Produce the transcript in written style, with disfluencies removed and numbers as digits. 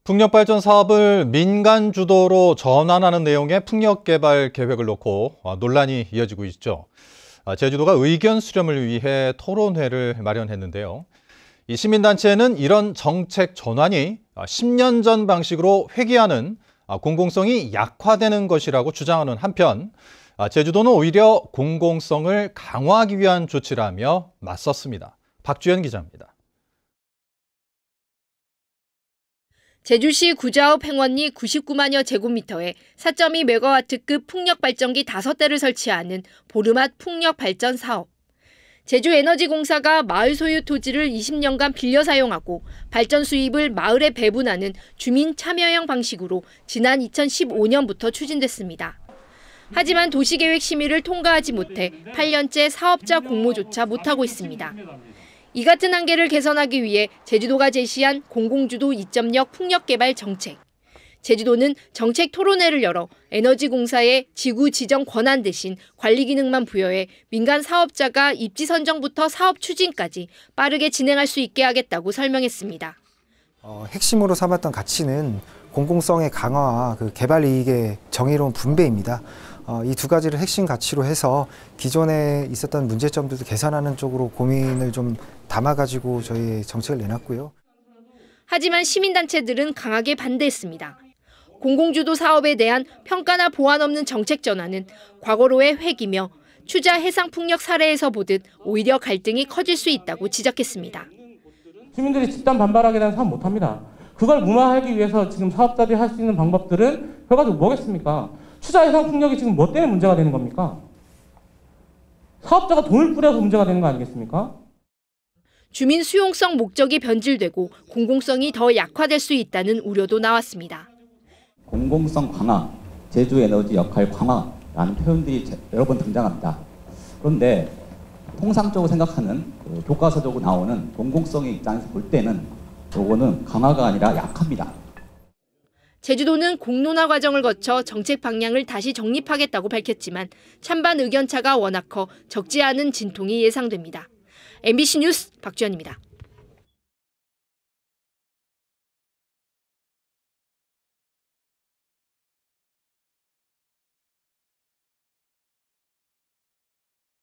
풍력발전 사업을 민간 주도로 전환하는 내용의 풍력개발 계획을 놓고 논란이 이어지고 있죠. 제주도가 의견 수렴을 위해 토론회를 마련했는데요. 이 시민단체는 이런 정책 전환이 10년 전 방식으로 회귀하는 공공성이 약화되는 것이라고 주장하는 한편, 제주도는 오히려 공공성을 강화하기 위한 조치라며 맞섰습니다. 박주연 기자입니다. 제주시 구자읍 횡원리 99만여 제곱미터에 4.2메가와트급 풍력발전기 5대를 설치하는 보르맛 풍력발전 사업. 제주에너지공사가 마을 소유 토지를 20년간 빌려 사용하고 발전 수입을 마을에 배분하는 주민 참여형 방식으로 지난 2015년부터 추진됐습니다. 하지만 도시계획 심의를 통과하지 못해 8년째 사업자 공모조차 못하고 있습니다. 이 같은 한계를 개선하기 위해 제주도가 제시한 공공주도 2.0 풍력개발 정책. 제주도는 정책 토론회를 열어 에너지공사에 지구 지정 권한 대신 관리 기능만 부여해 민간 사업자가 입지 선정부터 사업 추진까지 빠르게 진행할 수 있게 하겠다고 설명했습니다. 핵심으로 삼았던 가치는 공공성의 강화와 개발 이익의 정의로운 분배입니다. 이 두 가지를 핵심 가치로 해서 기존에 있었던 문제점들도 개선하는 쪽으로 고민을 좀 담아가지고 저희 정책을 내놨고요. 하지만 시민단체들은 강하게 반대했습니다. 공공주도 사업에 대한 평가나 보완 없는 정책 전환은 과거로의 회귀며 추자 해상풍력 사례에서 보듯 오히려 갈등이 커질 수 있다고 지적했습니다. 시민들이 집단 반발하게 되면 사업 못합니다. 그걸 무마하기 위해서 지금 사업자들이 할 수 있는 방법들은 결과적으로 뭐겠습니까? 추자 해상 풍력이 지금 뭐 때문에 문제가 되는 겁니까? 사업자가 돈을 뿌려서 문제가 되는 거 아니겠습니까? 주민 수용성 목적이 변질되고 공공성이 더 약화될 수 있다는 우려도 나왔습니다. 공공성 강화, 제주에너지 역할 강화라는 표현들이 여러 번 등장합니다. 그런데 통상적으로 생각하는 교과서적으로 나오는 공공성의 입장에서 볼 때는 요거는 강화가 아니라 약합니다. 제주도는 공론화 과정을 거쳐 정책 방향을 다시 정립하겠다고 밝혔지만 찬반 의견차가 워낙 커 적지 않은 진통이 예상됩니다. MBC 뉴스 박주연입니다.